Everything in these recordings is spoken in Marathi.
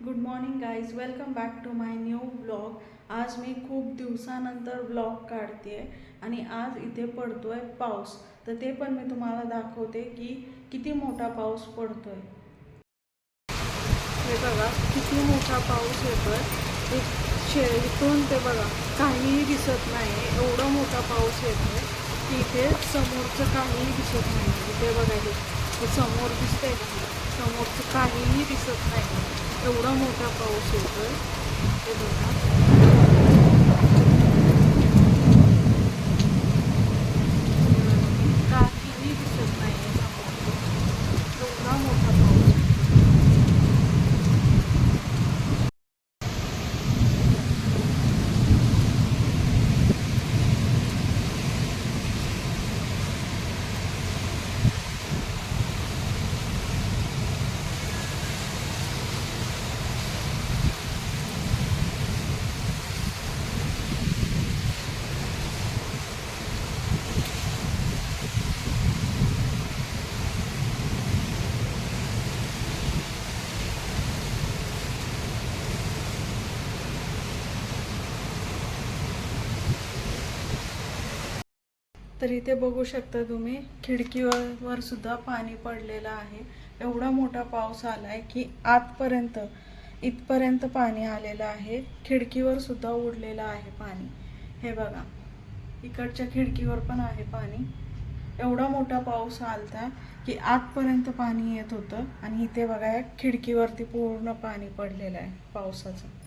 Good morning guys, welcome back to my new blog. आज मी खूप दिवसानंतर ब्लॉग काढते आणि आज इथे पडतोय पाऊस. तर ते पण मी तुम्हाला दाखवते की किती मोठा पाऊस पडतोय. हे बघा किती मोठा पाऊस येतोय. इथून ते बघा काहीही दिसत नाही, एवढा मोठा पाऊस येतोय की इथे समोरचं काहीही दिसत नाही. इथे बघा हे समोर दिसतंय का, समोरचं काहीही दिसत नाही, एवढा मोठा पाऊस येतोय. हे बघा काहीही दिसत नाही समोरचं, एवढा मोठा पाऊस. तर इथे बघू शकता तुम्ही, खिडकीवर सुद्धा पाणी पडलेलं आहे. एवढा मोठा पाऊस आलाय की आतपर्यंत इथपर्यंत पाणी आलेलं आहे. खिडकीवर सुद्धा उडलेलं आहे पाणी. हे बघा इकडच्या खिडकीवर पण आहे पाणी. एवढा मोठा पाऊस आलता की आतपर्यंत पाणी येत होतं आणि इथे बघा खिडकीवरती पूर्ण पाणी पडलेलं आहे पावसाचं.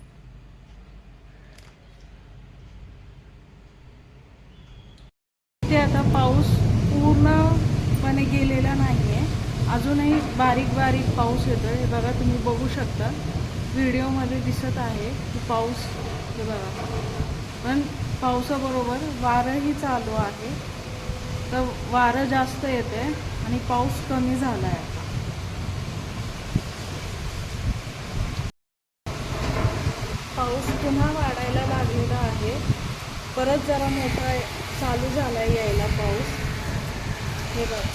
इथे आता पाऊस पूर्णपणे गेलेला नाही आहे, अजूनही बारीक बारीक पाऊस येतो. हे बघा तुम्ही बघू शकता, व्हिडिओमध्ये दिसत आहे की पाऊस. हे बघा, पण पावसाबरोबर वारंही चालू आहे. तर वारं जास्त येते आणि पाऊस कमी झाला आहे. पाऊस पुन्हा वाढायला लागलेला आहे, परत जरा मोठा चालू झाला यायला पाऊस. हे बघा